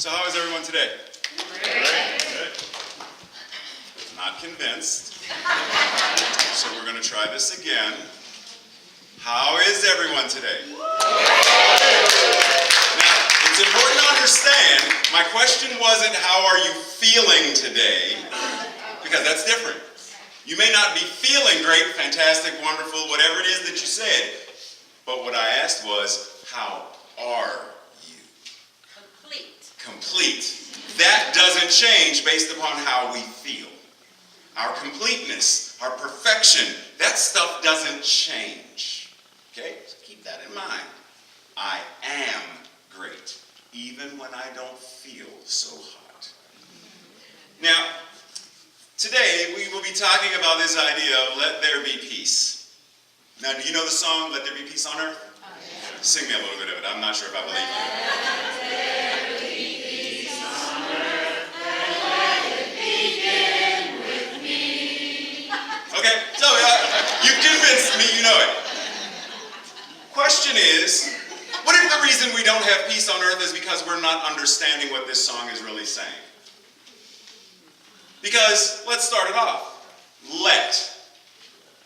So how is everyone today? Great. Good. Not convinced. So we're going to try this again. How is everyone today? Now, it's important to understand, my question wasn't how are you feeling today, because that's different. You may not be feeling great, fantastic, wonderful, whatever it is that you said, but what I asked was, how are you? Complete. That doesn't change based upon how we feel. Our completeness, our perfection, that stuff doesn't change. Okay? So keep that in mind. I am great, even when I don't feel so hot. Now, today we will be talking about this idea of let there be peace. Now, do you know the song, Let There Be Peace on Earth? Oh, yeah. Sing me a little bit of it. I'm not sure if I believe you. Okay, so you've convinced me, you know it. Question is, what if the reason we don't have peace on earth is because we're not understanding what this song is really saying? Because, let's start it off. Let.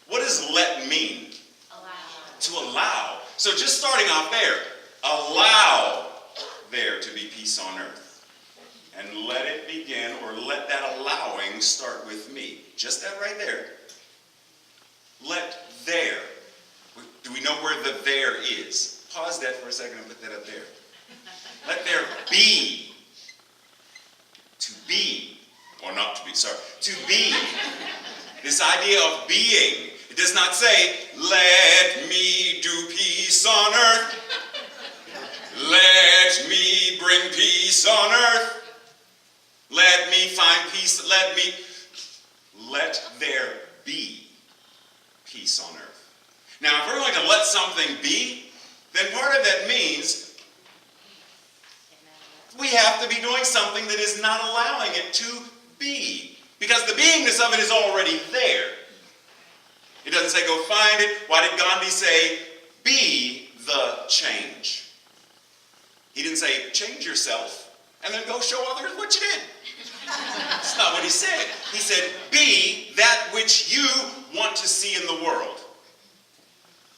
What does let mean? Allow. To allow. So just starting off there, allow there to be peace on earth. And let it begin, or let that allowing start with me. Just that right there. Let there. Do we know where the there is? Pause that for a second and put that up there. Let there be. To be. Or not to be, sorry. To be. This idea of being. It does not say, let me do peace on earth. Let me bring peace on earth. Let me find peace. Let there be peace on earth. Now, if we're going to let something be, then part of that means we have to be doing something that is not allowing it to be. Because the beingness of it is already there. It doesn't say go find it. Why did Gandhi say be the change? He didn't say change yourself and then go show others what you did. That's not what he said. He said be that which you want to see in the world.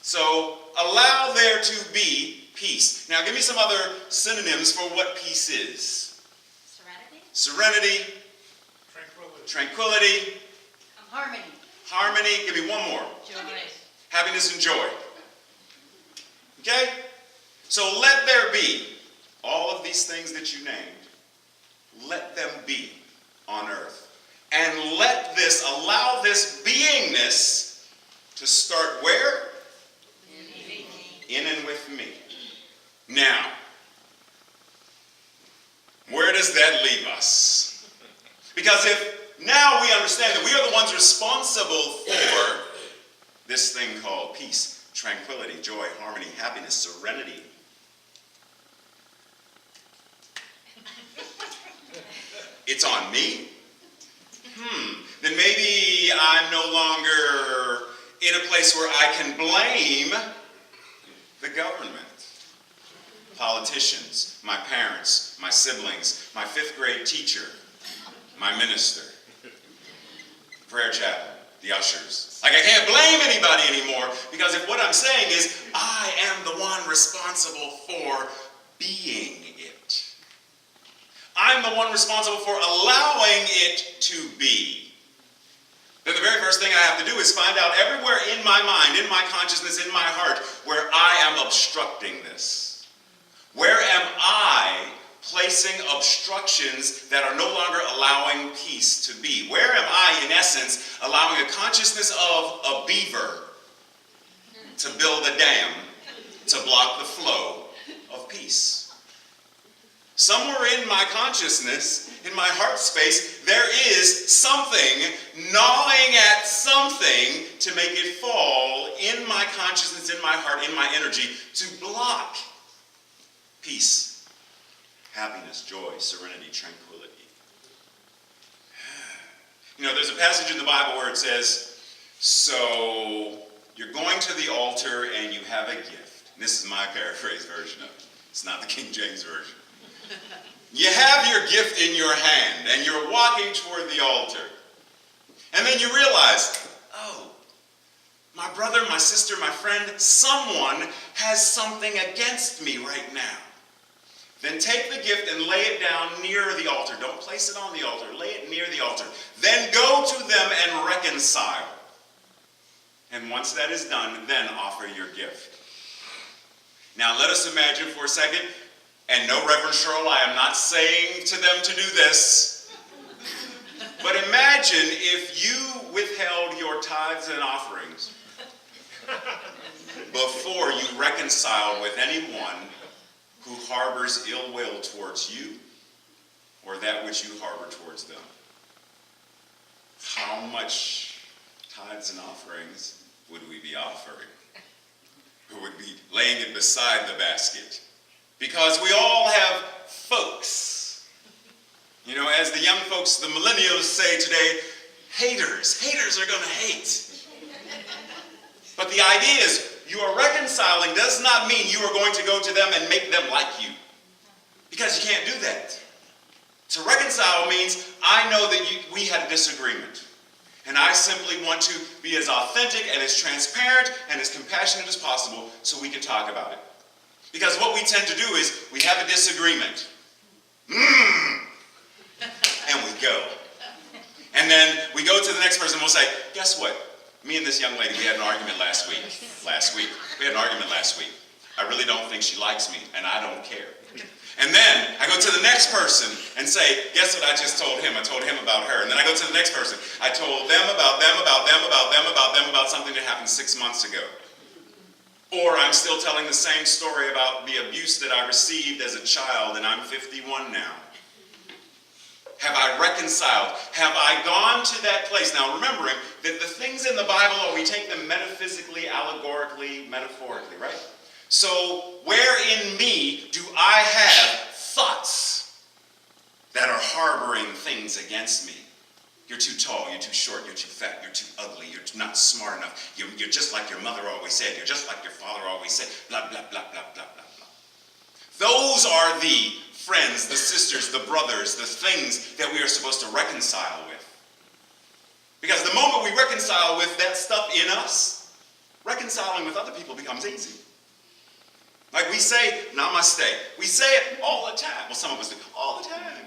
So allow there to be peace. Now give me some other synonyms for what peace is. Serenity. Tranquility. Harmony. Harmony. Give me one more. Joy. Happiness and joy. Okay? So let there be all of these things that you named. Let them be on earth. And allow this beingness to start where? In and with me. Now, where does that leave us? Because if now we understand that we are the ones responsible for this thing called peace, tranquility, joy, harmony, happiness, serenity. It's on me? Then maybe I'm no longer in a place where I can blame the government, politicians, my parents, my siblings, my 5th grade teacher, my minister, prayer chaplain, the ushers. Like I can't blame anybody anymore because if what I'm saying is I am the one responsible for being it. I'm the one responsible for allowing it to be. Then the very first thing I have to do is find out everywhere in my mind, in my consciousness, in my heart, where I am obstructing this. Where am I placing obstructions that are no longer allowing peace to be? Where am I, in essence, allowing a consciousness of a beaver to build a dam to block the flow of peace? Somewhere in my consciousness, in my heart space, there is something gnawing at something to make it fall in my consciousness, in my heart, in my energy, to block peace, happiness, joy, serenity, tranquility. You know, there's a passage in the Bible where it says, so you're going to the altar and you have a gift. This is my paraphrase version of it. It's not the King James Version. You have your gift in your hand, and you're walking toward the altar. And then you realize, oh, my brother, my sister, my friend, someone has something against me right now. Then take the gift and lay it down near the altar. Don't place it on the altar. Lay it near the altar. Then go to them and reconcile. And once that is done, then offer your gift. Now let us imagine for a second, and no, Reverend Cheryl, I am not saying to them to do this, but imagine if you withheld your tithes and offerings before you reconcile with anyone who harbors ill will towards you or that which you harbor towards them. How much tithes and offerings would we be offering? Who would be laying it beside the basket? Because we all have folks. You know, as the young folks, the millennials say today, haters. Haters are going to hate. But the idea is, you are reconciling does not mean you are going to go to them and make them like you. Because you can't do that. To reconcile means I know that we had a disagreement. And I simply want to be as authentic and as transparent and as compassionate as possible so we can talk about it. Because what we tend to do is we have a disagreement. And we go. And then we go to the next person and we'll say, guess what? Me and this young lady, we had an argument last week. We had an argument last week. I really don't think she likes me, and I don't care. And then I go to the next person and say, guess what I just told him? I told him about her. And then I go to the next person. I told them about them, about them, about them, about them, about something that happened 6 months ago. Or I'm still telling the same story about the abuse that I received as a child, and I'm 51 now. Have I reconciled? Have I gone to that place? Now remembering that the things in the Bible, we take them metaphysically, allegorically, metaphorically, right? So where in me do I have thoughts that are harboring things against me? You're too tall, you're too short, you're too fat, you're too ugly, you're not smart enough, you're just like your mother always said, you're just like your father always said, blah, blah, blah, blah, blah, blah, blah. Those are the friends, the sisters, the brothers, the things that we are supposed to reconcile with. Because the moment we reconcile with that stuff in us, reconciling with other people becomes easy. Like we say, Namaste. We say it all the time. Well, some of us do, all the time.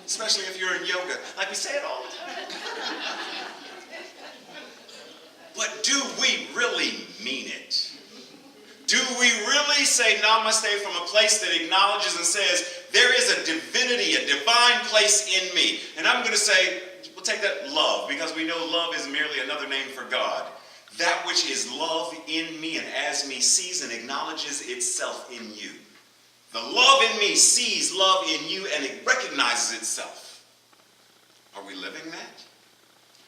Especially if you're in yoga. Like we say it all the time. But do we really mean it? Do we really say Namaste from a place that acknowledges and says, there is a divinity, a divine place in me? And I'm going to say, we'll take that love, because we know love is merely another name for God. That which is love in me and as me sees and acknowledges itself in you. The love in me sees love in you and it recognizes itself. Are we living that?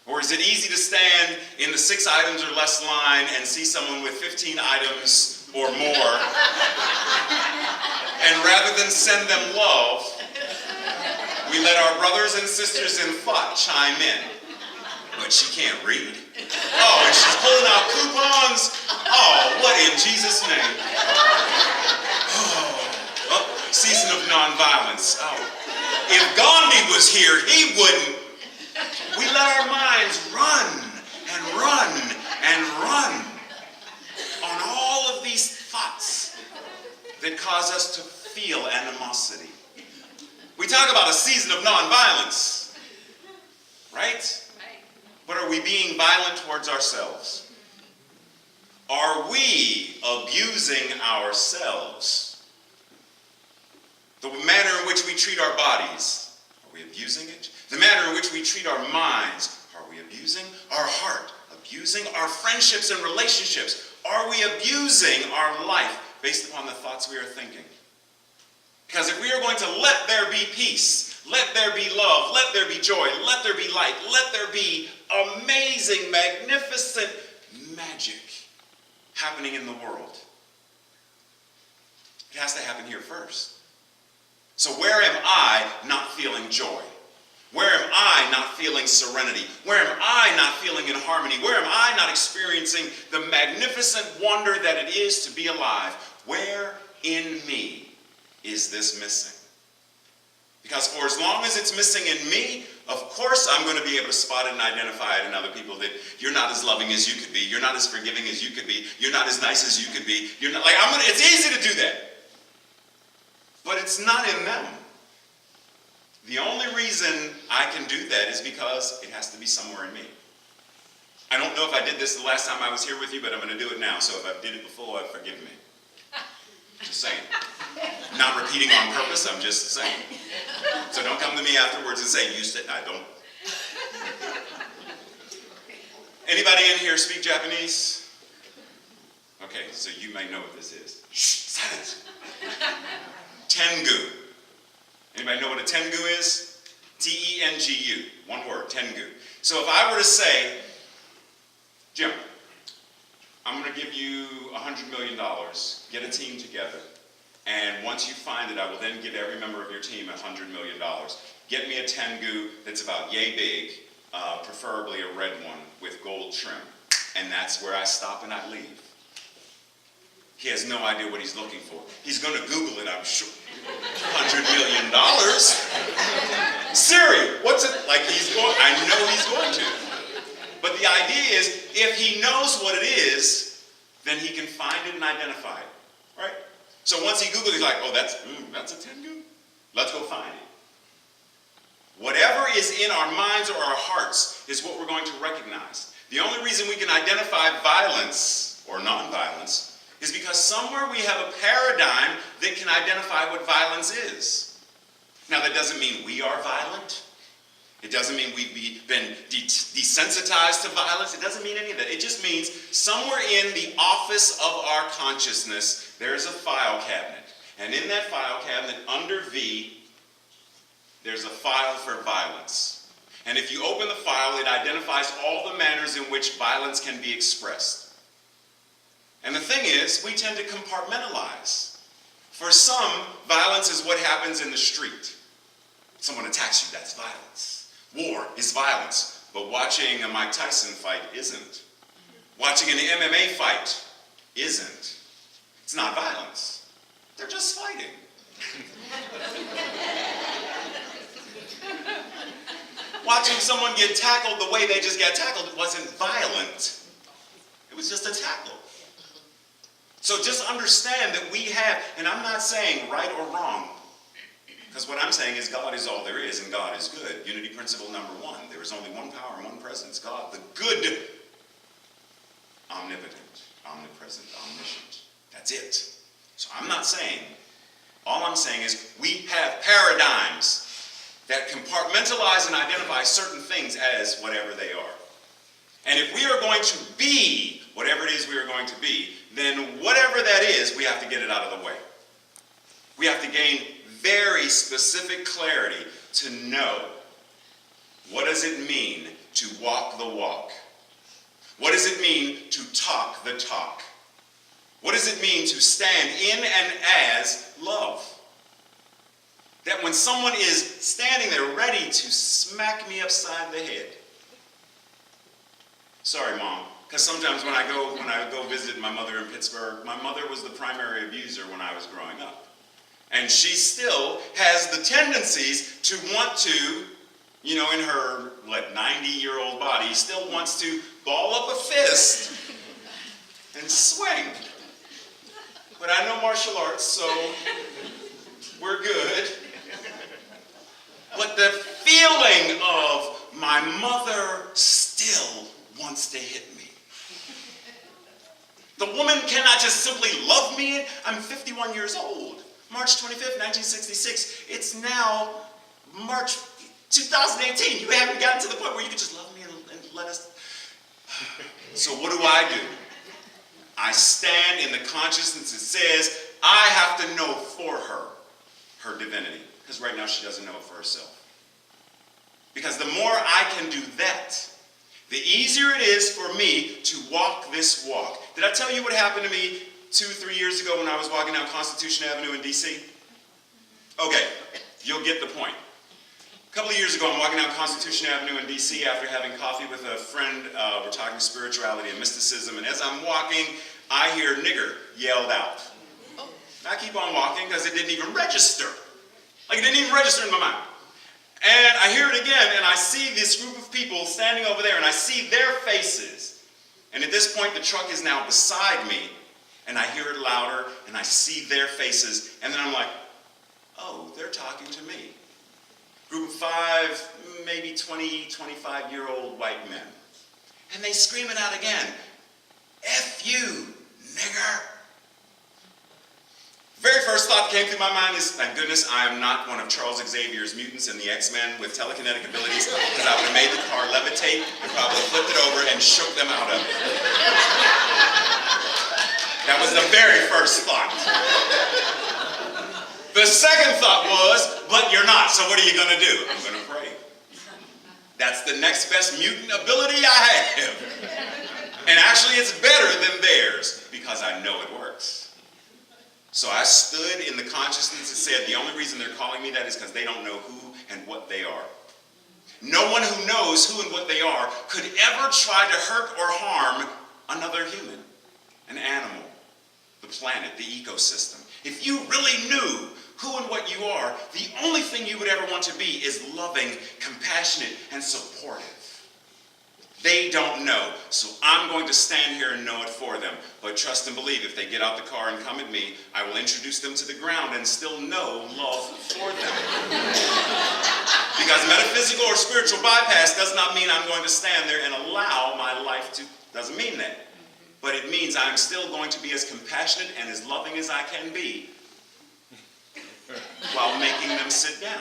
Or is it easy to stand in the 6 items or less line and see someone with 15 items or more, and rather than send them love, we let our brothers and sisters in thought chime in? But she can't read. Oh, and she's pulling out coupons. Oh, what in Jesus' name? Oh, season of nonviolence. Oh, if Gandhi was here, he wouldn't. We let our minds run and run and run on all of these thoughts that cause us to feel animosity. We talk about a season of nonviolence, right? But are we being violent towards ourselves? Are we abusing ourselves? The manner in which we treat our bodies, are we abusing it? The manner in which we treat our minds, are we abusing? Our heart, abusing? Our friendships and relationships, are we abusing our life based upon the thoughts we are thinking? Because if we are going to let there be peace, let there be love, let there be joy, let there be light, let there be amazing, magnificent magic happening in the world, it has to happen here first. So where am I not feeling joy? Where am I not feeling serenity? Where am I not feeling in harmony? Where am I not experiencing the magnificent wonder that it is to be alive? Where in me is this missing? Because for as long as it's missing in me, of course I'm going to be able to spot it and identify it in other people, that you're not as loving as you could be, you're not as forgiving as you could be, you're not as nice as you could be, you're not, like, it's easy to do that. But it's not in them. The only reason I can do that is because it has to be somewhere in me. I don't know if I did this the last time I was here with you, but I'm going to do it now. So if I did it before, forgive me. Just saying. Not repeating on purpose, I'm just saying. So don't come to me afterwards and say, you said, I don't. Anybody in here speak Japanese? Okay, so you may know what this is. Shh, silence. Tengu. Anybody know what a tengu is? T-E-N-G-U. One word, tengu. So if I were to say, Jim, I'm going to give you $100 million, get a team together, and once you find it, I will then give every member of your team $100 million. Get me a tengu that's about yay big, preferably a red one with gold trim. And that's where I stop and I leave. He has no idea what he's looking for. He's going to Google it, I'm sure. $100 million? Siri, what's it? Like I know he's going to. But the idea is, if he knows what it is, then he can find it and identify it, right? So once he Googles, he's like, oh, that's a tengu? Let's go find it. Whatever is in our minds or our hearts is what we're going to recognize. The only reason we can identify violence or non-violence is because somewhere we have a paradigm that can identify what violence is. Now, that doesn't mean we are violent. It doesn't mean we've been desensitized to violence. It doesn't mean any of that. It just means somewhere in the office of our consciousness, there's a file cabinet. And in that file cabinet, under V, there's a file for violence. And if you open the file, it identifies all the manners in which violence can be expressed. And the thing is, we tend to compartmentalize. For some, violence is what happens in the street. Someone attacks you, that's violence. War is violence, but watching a Mike Tyson fight isn't. Watching an MMA fight isn't. It's not violence. They're just fighting. Watching someone get tackled the way they just got tackled wasn't violent. It was just a tackle. So just understand that we have, and I'm not saying right or wrong, because what I'm saying is God is all there is, and God is good. Unity principle number one. There is only one power and one presence. God, the good, omnipotent, omnipresent, omniscient. That's it. So I'm not saying, all I'm saying is we have paradigms that compartmentalize and identify certain things as whatever they are. And if we are going to be whatever it is we are going to be, then whatever that is, we have to get it out of the way. We have to gain very specific clarity to know, what does it mean to walk the walk? What does it mean to talk the talk? What does it mean to stand in and as love? That when someone is standing there ready to smack me upside the head. Sorry, Mom, because sometimes when I go visit my mother in Pittsburgh, my mother was the primary abuser when I was growing up. And she still has the tendencies to want to, in her 90-year-old body, still wants to ball up a fist and swing. But I know martial arts, so we're good. But the feeling of my mother still wants to hit me. The woman cannot just simply love me. I'm 51 years old. March 25th, 1966. It's now March 2018. You haven't gotten to the point where you can just love me and let us. So what do? I stand in the consciousness that says, I have to know for her divinity. Because right now she doesn't know it for herself. Because the more I can do that, the easier it is for me to walk this walk. Did I tell you what happened to me 2-3 years ago when I was walking down Constitution Avenue in D.C.? Okay, you'll get the point. A couple of years ago, I'm walking down Constitution Avenue in D.C. after having coffee with a friend. We're talking spirituality and mysticism, and as I'm walking, I hear nigger yelled out. I keep on walking because it didn't even register. Like it didn't even register in my mind. And I hear it again, and I see this group of people standing over there, and I see their faces. And at this point, the truck is now beside me, and I hear it louder, and I see their faces, and then I'm like, oh, they're talking to me. Group of 5, maybe 20, 25-year-old white men. And they scream it out again, F you, nigger. Very first thought that came through my mind is, thank goodness I am not one of Charles Xavier's mutants in the X-Men with telekinetic abilities, because I would have made the car levitate and probably flipped it over and shook them out of it. That was the very first thought. The second thought was, but you're not, so what are you going to do? I'm going to pray. That's the next best mutant ability I have. And actually it's better than theirs, because I know it works. So I stood in the consciousness and said, the only reason they're calling me that is because they don't know who and what they are. No one who knows who and what they are could ever try to hurt or harm another human, an animal, the planet, the ecosystem. If you really knew who and what you are, the only thing you would ever want to be is loving, compassionate, and supportive. They don't know, so I'm going to stand here and know it for them. But trust and believe, if they get out the car and come at me, I will introduce them to the ground and still know love for them. Because metaphysical or spiritual bypass does not mean I'm going to stand there and allow my life to, doesn't mean that. But it means I'm still going to be as compassionate and as loving as I can be while making them sit down.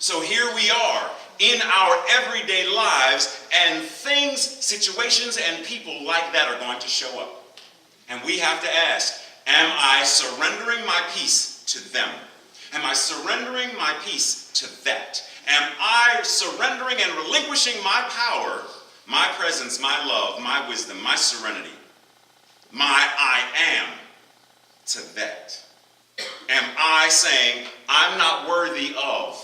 So here we are in our everyday lives, and things, situations, and people like that are going to show up. And we have to ask, am I surrendering my peace to them? Am I surrendering my peace to that? Am I surrendering and relinquishing my power, my presence, my love, my wisdom, my serenity, my I am to that? Am I saying, I'm not worthy of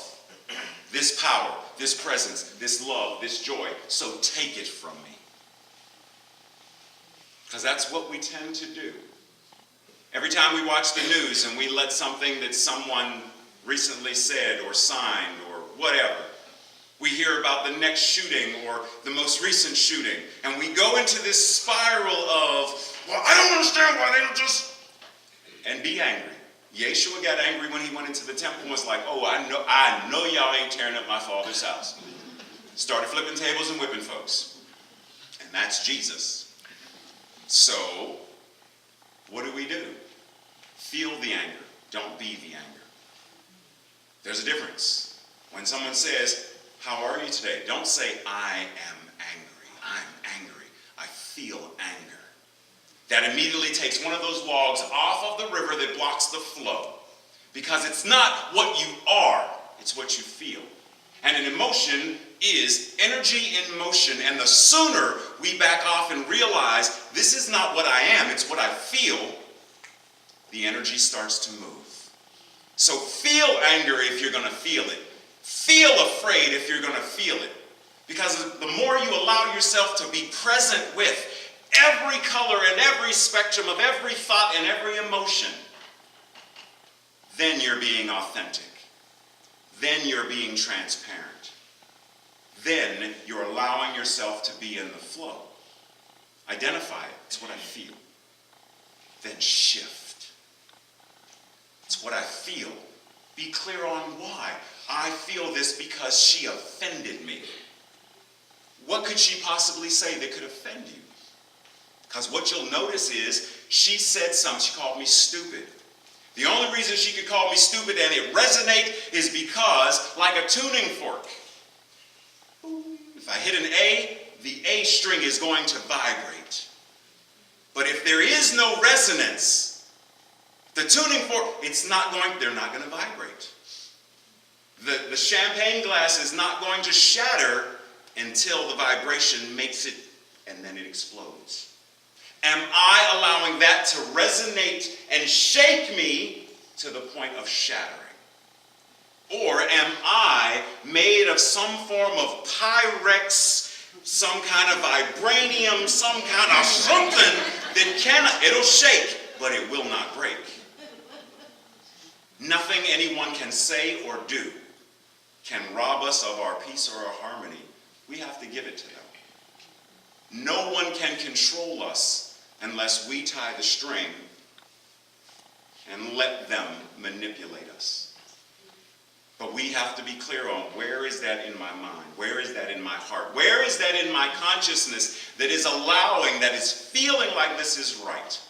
this power, this presence, this love, this joy, so take it from me? Because that's what we tend to do. Every time we watch the news and we let something that someone recently said or signed or whatever, we hear about the next shooting or the most recent shooting, and we go into this spiral of, well, I don't understand why they don't just, and be angry. Yeshua got angry when he went into the temple and was like, oh, I know y'all ain't tearing up my Father's house. Started flipping tables and whipping folks. And that's Jesus. So, what do? Feel the anger. Don't be the anger. There's a difference. When someone says, how are you today? Don't say, I am angry. I'm angry. I feel anger. That immediately takes one of those logs off of the river that blocks the flow. Because it's not what you are, it's what you feel. And an emotion is energy in motion, and the sooner we back off and realize this is not what I am, it's what I feel, the energy starts to move. So feel anger if you're going to feel it. Feel afraid if you're going to feel it. Because the more you allow yourself to be present with every color and every spectrum of every thought and every emotion, then you're being authentic. Then you're being transparent. Then you're allowing yourself to be in the flow. Identify it. It's what I feel. Then shift. It's what I feel. Be clear on why. I feel this because she offended me. What could she possibly say that could offend you? Because what you'll notice is she said something. She called me stupid. The only reason she could call me stupid and it resonate is because, like a tuning fork, if I hit an A, the A string is going to vibrate. But if there is no resonance, the tuning fork, they're not going to vibrate. The champagne glass is not going to shatter until the vibration makes it, and then it explodes. Am I allowing that to resonate and shake me to the point of shattering? Or am I made of some form of Pyrex, some kind of vibranium, some kind of something that it'll shake, but it will not break? Nothing anyone can say or do can rob us of our peace or our harmony. We have to give it to them. No one can control us unless we tie the string and let them manipulate us. But we have to be clear on, where is that in my mind? Where is that in my heart? Where is that in my consciousness that is allowing, that is feeling like this is right?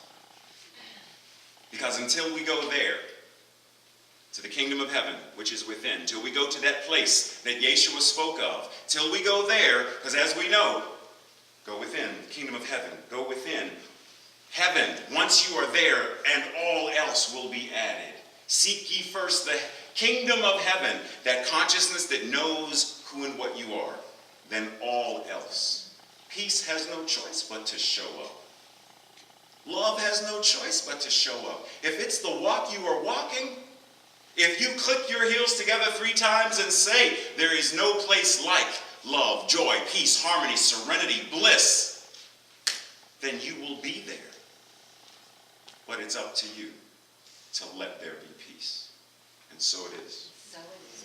Because until we go there, to the kingdom of heaven, which is within, till we go to that place that Yeshua spoke of, till we go there, because as we know, go within, kingdom of heaven, go within. Heaven, once you are there, and all else will be added. Seek ye first the kingdom of heaven, that consciousness that knows who and what you are, then all else. Peace has no choice but to show up. Love has no choice but to show up. If it's the walk you are walking, if you click your heels together 3 times and say, there is no place like love, joy, peace, harmony, serenity, bliss, then you will be there. But it's up to you to let there be peace. And so it is. So it is.